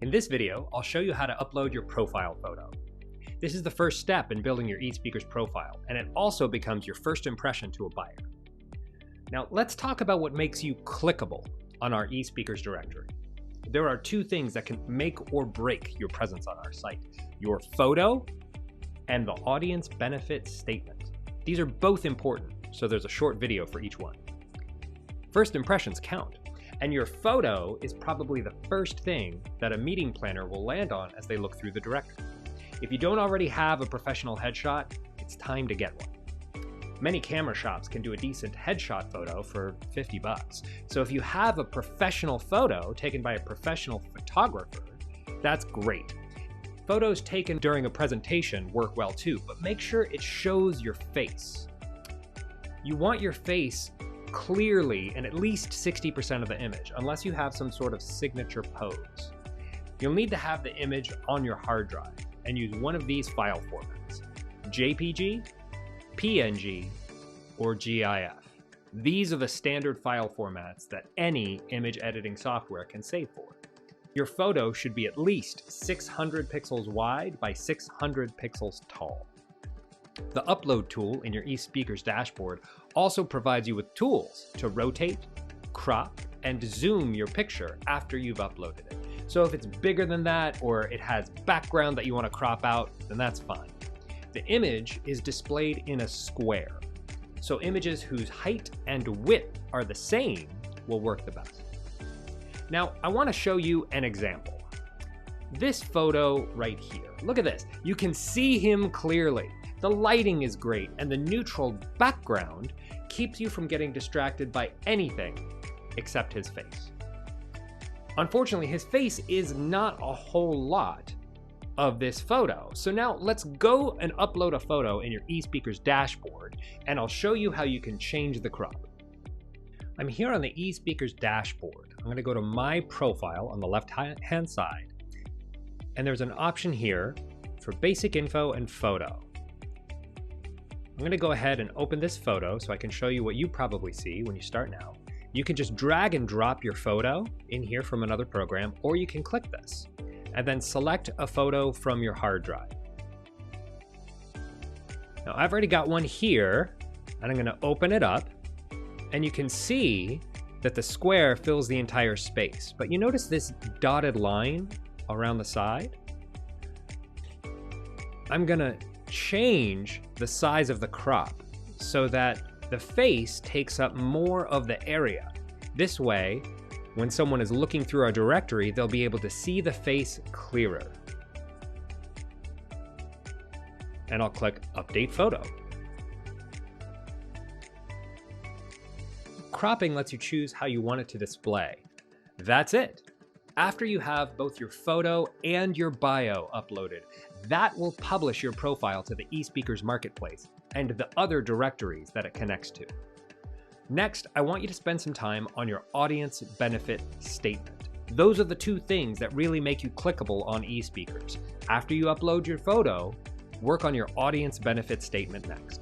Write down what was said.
In this video, I'll show you how to upload your profile photo. This is the first step in building your eSpeakers profile, and it also becomes your first impression to a buyer. Now let's talk about what makes you clickable on our eSpeakers directory. There are two things that can make or break your presence on our site: your photo and the audience benefit statement. These are both important, so there's a short video for each one. First impressions count, and your photo is probably the first thing that a meeting planner will land on as they look through the directory. If you don't already have a professional headshot, it's time to get one. Many camera shops can do a decent headshot photo for $50. So if you have a professional photo taken by a professional photographer, that's great. Photos taken during a presentation work well too, but make sure it shows your face. You want your face clearly in at least 60% of the image, unless you have some sort of signature pose. You'll need to have the image on your hard drive and use one of these file formats: JPG, PNG, or GIF. These are the standard file formats that any image editing software can save for. Your photo should be at least 600 pixels wide by 600 pixels tall. The upload tool in your eSpeakers dashboard also provides you with tools to rotate, crop, and zoom your picture after you've uploaded it. So if it's bigger than that, or it has background that you want to crop out, then that's fine. The image is displayed in a square, so images whose height and width are the same will work the best. Now, I want to show you an example. This photo right here. Look at this. You can see him clearly. The lighting is great, and the neutral background keeps you from getting distracted by anything except his face. Unfortunately, his face is not a whole lot of this photo. So now let's go and upload a photo in your eSpeakers dashboard, and I'll show you how you can change the crop. I'm here on the eSpeakers dashboard. I'm going to go to My Profile on the left-hand side, and there's an option here for Basic Info and Photo. I'm going to go ahead and open this photo so I can show you what you probably see when you start now. You can just drag and drop your photo in here from another program, or you can click this and then select a photo from your hard drive. Now I've already got one here, and I'm going to open it up, and you can see that the square fills the entire space. But you notice this dotted line around the side? I'm going to change the size of the crop so that the face takes up more of the area. This way, when someone is looking through our directory, they'll be able to see the face clearer. And I'll click Update Photo. Cropping lets you choose how you want it to display. That's it. After you have both your photo and your bio uploaded, that will publish your profile to the eSpeakers marketplace and the other directories that it connects to. Next, I want you to spend some time on your audience benefit statement. Those are the two things that really make you clickable on eSpeakers. After you upload your photo, work on your audience benefit statement next.